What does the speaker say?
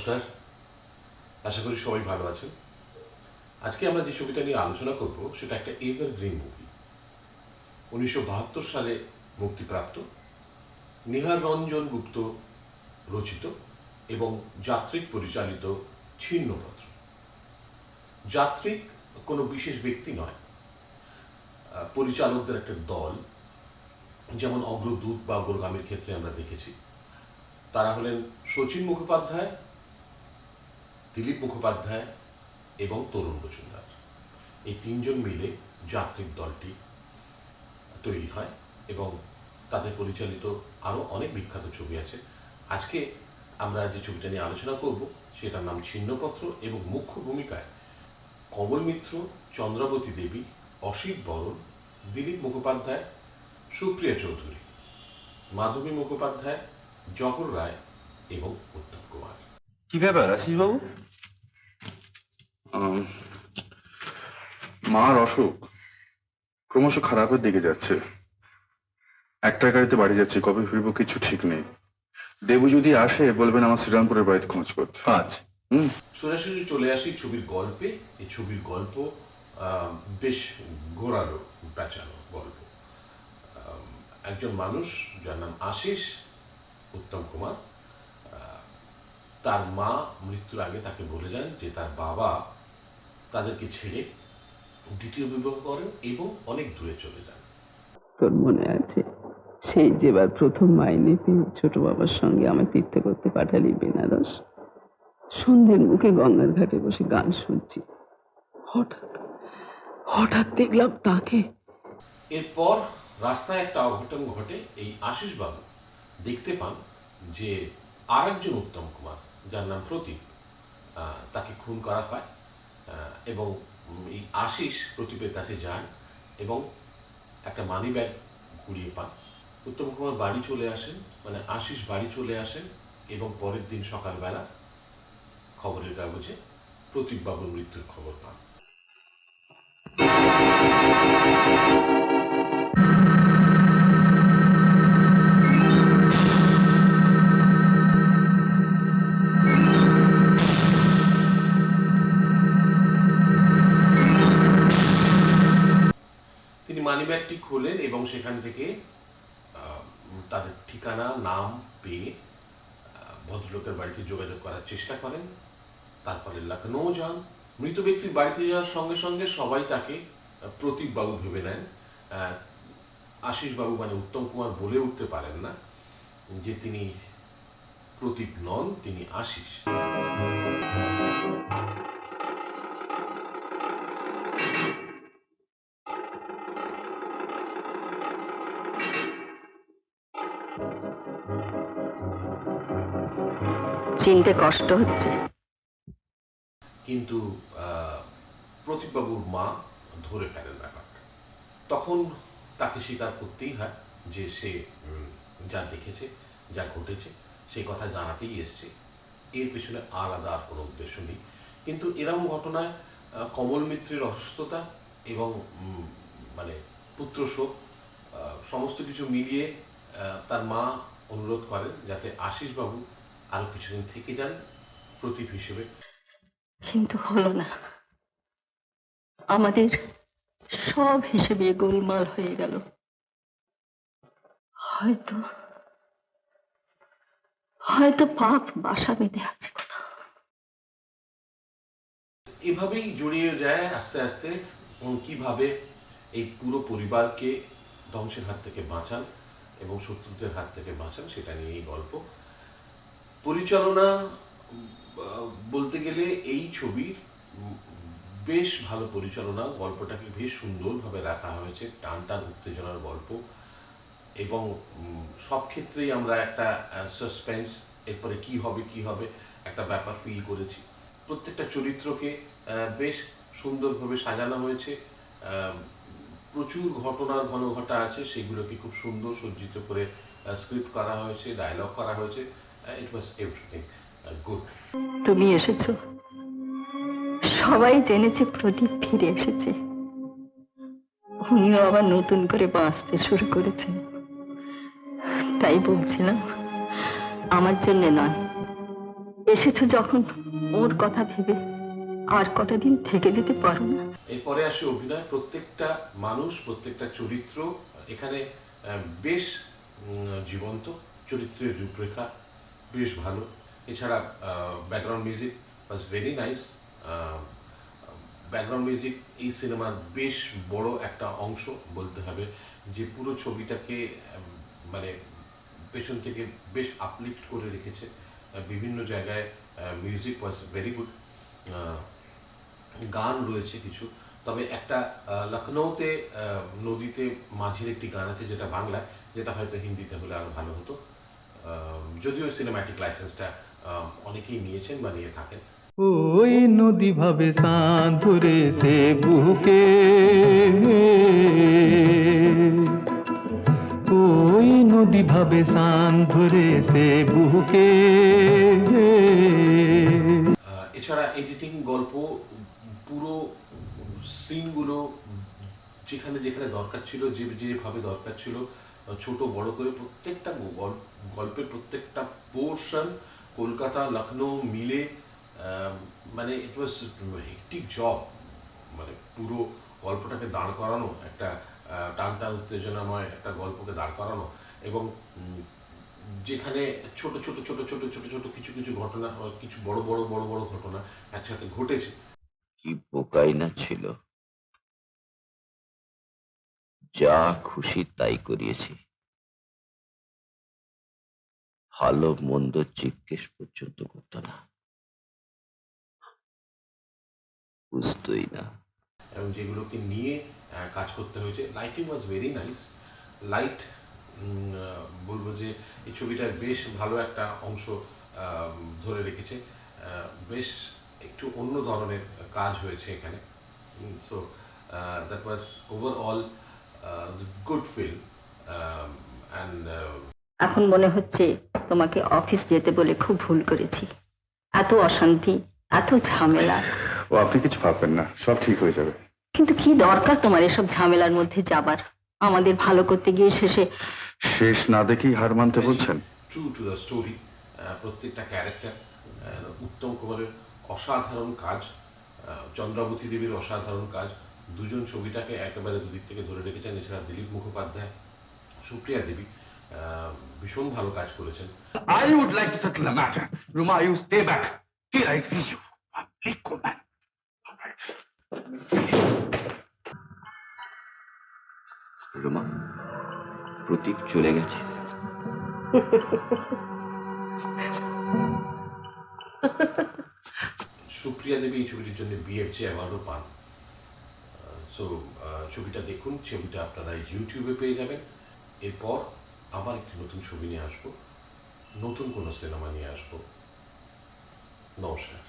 নমস্কার, আশা করি সবাই ভালো আছেন। আজকে আমরা যে ছবিটা নিয়ে আলোচনা করব সেটা একটা এভারগ্রিন মুভি। 1972 সালে মুক্তিপ্রাপ্ত, নিহার রঞ্জন গুপ্ত রচিত এবং যাত্রিক পরিচালিত ছিন্নপত্র। যাত্রিক কোনো বিশেষ ব্যক্তি নয়, পরিচালকদের একটা দল, যেমন অগ্রদূত বা অগ্রগামীর ক্ষেত্রে আমরা দেখেছি। তারা হলেন শচীন মুখোপাধ্যায়, দিলীপ মুখোপাধ্যায় এবং তরুণ মজুমদার। এই তিনজন মিলে যাত্রিক দলটি তৈরি হয় এবং তাদের পরিচালিত আরও অনেক বিখ্যাত ছবি আছে। আজকে আমরা যে ছবিটা নিয়ে আলোচনা করব সেটার নাম ছিন্নপত্র এবং মুখ্য ভূমিকায় কমল মিত্র, চন্দ্রাবতী দেবী, অসিত বরণ, দিলীপ মুখোপাধ্যায়, সুপ্রিয়া চৌধুরী, মাধবী মুখোপাধ্যায়, জহর রায় এবং উত্তম কুমার। কি ব্যাপার আশিস বাবু? মার অসুখ ক্রমশ খারাপের দিকে যাচ্ছে। একটা গাড়িতে বাড়ি যাচ্ছে, কবে ফিরবো কিছু ঠিক নেই। দেবু যদি আসে বলবেন আমার শ্রীরামপুরের বাড়িতে খোঁজ করতে। আচ্ছা। সরাসরি চলে আসি ছবির গল্পে। এই ছবির গল্প বেশ ঘোরালো পেঁচানো গল্প। একজন মানুষ যার নাম আশিস, উত্তম কুমার, তার মা মৃত্যুর আগে তাকে বলে যান যে তার বাবা তাদেরকে ছেড়ে দ্বিতীয় বিবাহ করেন এবং অনেক দূরে চলে যান। তোর মনে আছে সেই যেবার প্রথম মাইনে পেয়ে ছোট বাবার সঙ্গে আমায় তীর্থ করতে পাঠালি বেনারস? সন্ধ্যের মুখে গঙ্গার ঘাটে বসে গান শুনছি, হঠাৎ হঠাৎ দেখলাম তাকে। এরপর রাস্তায় একটা অঘটন ঘটে। এই আশিস বাবু দেখতে পান যে আর একজন উত্তম কুমার, যার নাম প্রতীপ, তাকে খুন করা হয় এবং এই আশিস প্রতীপের কাছে যান এবং একটা মানি ব্যাগ কুড়িয়ে পান। উত্তম কুমার বাড়ি চলে আসেন, মানে আশিস বাড়ি চলে আসেন এবং পরের দিন সকালবেলা খবরের কাগজে প্রতীপবাবুর মৃত্যুর খবর পান। তিনি মানিব্যাগটি খোলেন এবং সেখান থেকে তাদের ঠিকানা নাম পেয়ে ভদ্রলোকের বাড়িতে যোগাযোগ করার চেষ্টা করেন। তারপরে লখনৌ যান। মৃত ব্যক্তির বাড়িতে যাওয়ার সঙ্গে সঙ্গে সবাই তাকে প্রতীপবাবু ভেবে নেন। আশিসবাবু মানে উত্তম কুমার বলে উঠতে পারেন না যে তিনি প্রতীপ নন, তিনি আশিস। চিনতে কষ্ট হচ্ছে, কিন্তু প্রতীপবাবুর মা ধরে ফেলেন ব্যাপারটা। তখন তাকে স্বীকার করতেই হয় যে সে যা দেখেছে, যা ঘটেছে সেই কথা জানাতেই এসছে। এর পেছনে আলাদা আর কোনো উদ্দেশ্য নেই। কিন্তু এরকম ঘটনায় কমল মিত্রের অসুস্থতা এবং মানে পুত্রশোক সমস্ত কিছু মিলিয়ে তার মা অনুরোধ করেন যাতে আশিসবাবু আরো কিছুদিন থেকে যান প্রতীপ হিসেবে। কিন্তু হলো না। আমাদের সব হিসেবে গোলমাল হয়ে গেল। হয়তো হয়তো পাপ বাসা বেঁধে আছে কোথাও। এভাবেই জড়িয়ে যায় আস্তে আস্তে কিভাবে এই পুরো পরিবারকে ধ্বংসের হাত থেকে বাঁচান এবং শত্রুদের হাত থেকে বাঁচান, সেটা নিয়ে এই গল্প। পরিচালনা বলতে গেলে এই ছবির বেশ ভালো পরিচালনা। গল্পটাকে বেশ সুন্দরভাবে রাখা হয়েছে, টান টান উত্তেজনার গল্প এবং সব ক্ষেত্রেই আমরা একটা সাসপেন্স, এরপরে কি হবে কি হবে একটা ব্যাপার ফিল করেছি। প্রত্যেকটা চরিত্রকে বেশ সুন্দরভাবে সাজানো হয়েছে। প্রচুর ঘটনার ঘনঘটা আছে, সেগুলোকে খুব সুন্দর সজ্জিত করে স্ক্রিপ্ট করা হয়েছে, ডায়লগ করা হয়েছে। ইট ওয়াজ এভরিথিং গুড। তুমি এসেছো, সবাই জেনেছে প্রদীপ ফিরে এসেছে। উনিও আবার নতুন করে বাঁচতে শুরু করেছেন। তাই বলছিলাম, আমার জন্য নয়, এসেছো যখন ওর কথা ভেবে আর কটা দিন থেকে যেতে পারো না? এরপরে আসে অভিনয়। প্রত্যেকটা মানুষ, প্রত্যেকটা চরিত্র এখানে বেশ জীবন্ত। চরিত্রের রূপরেখা বেশ ভালো। এছাড়া background music was very nice. Background music এই সিনেমার বেশ বড় একটা অংশ বলতে হবে, যে পুরো ছবিটাকে মানে পেছন থেকে বেশ আপলিফ্ট করে রেখেছে। বিভিন্ন জায়গায় মিউজিক ওয়াজ ভেরি গুড। গান রয়েছে কিছু, তবে একটা লখনৌতে নদীতে মাঝির একটি গান আছে যেটা বাংলায়, যেটা হয়তো হিন্দিতে হলে আরো ভালো হতো। যদিও সিনেম্যাটিক লাইসেন্সটা অনেকেই নিয়েছেন বা নিয়ে থাকেন। ওই নদী ভাবে সাঁধরে সে বুকে, ওই নদী ভাবে সাঁধরে সে বুকে। এছাড়া এডিটিং, গল্প, পুরো সিনগুলো যেখানে যেখানে দরকার ছিল, যেভাবে দরকার ছিল, ছোট বড় করে প্রত্যেকটা গল্পের প্রত্যেকটা পোর্শন কলকাতা লখনৌ মিলে, মানে ইট ওয়াজ হেক্টিক জব। মানে পুরো গল্পটাকে দাঁড় করানো, একটা টানটান উত্তেজনাময় একটা গল্পকে দাঁড় করানো, এবং যেখানে ছোট ছোট ছোট ছোট ছোট ছোট কিছু কিছু ঘটনা, কিছু বড় বড় বড় বড় ঘটনা একসাথে ঘটেছে। কি বোকাই না ছিল, যা খুশি তাই করিয়েছি। ভালো মন্দ জিজ্ঞেস পর্যন্ত করতো না, বুঝতোই না। এবং যেগুলোকে নিয়ে কাজ করতে হয়েছে। Lighting was very nice. Light, বলবো যে এই ছবিটার বেশ ভালো একটা অংশ ধরে রেখেছে। বেশ একটু অন্য ধরনের কাজ হয়েছে এখানে। So that was overall good film. And এখন মনে হচ্ছে তোমাকে অফিস যেতে বলে খুব ভুল করেছি। এত অশান্তি, এত ঝামেলা। ও আপনি কিছু ভাববেন না, সব ঠিক হয়ে যাবে। কিন্তু কি দরকার তোমার এসব ঝামেলার মধ্যে যাবার? আমাদের ভালো করতে গিয়ে শেষে শেষ না দেখেই হার মানতে বলছেন? True to the story. প্রত্যেকটা ক্যারেক্টার, উত্তম কুমারের অসাধারণ কাজ, চন্দ্রাবতী দেবীর অসাধারণ কাজ, দুজন ছবিটাকে একেবারে দুদিক থেকে ধরে রেখেছেন। এছাড়া দিলীপ মুখোপাধ্যায়, সুপ্রিয়া দেবী ভীষণ ভালো কাজ করেছেন। I would like to settle the matter. Ruma, you stay back till I see you. Nico, man. All right. Ruma, প্রতীক চলে গেছে। সুপ্রিয়া দেবী এই ছবিটির জন্য বিএফজে অ্যাওয়ার্ডও পান। সো ছবিটা দেখুন। ছবিটা আপনারা ইউটিউবে পেয়ে যাবেন। এরপর আবার একটি নতুন ছবি নিয়ে আসবো, নতুন কোনো সিনেমা নিয়ে আসবো। নমস্কার।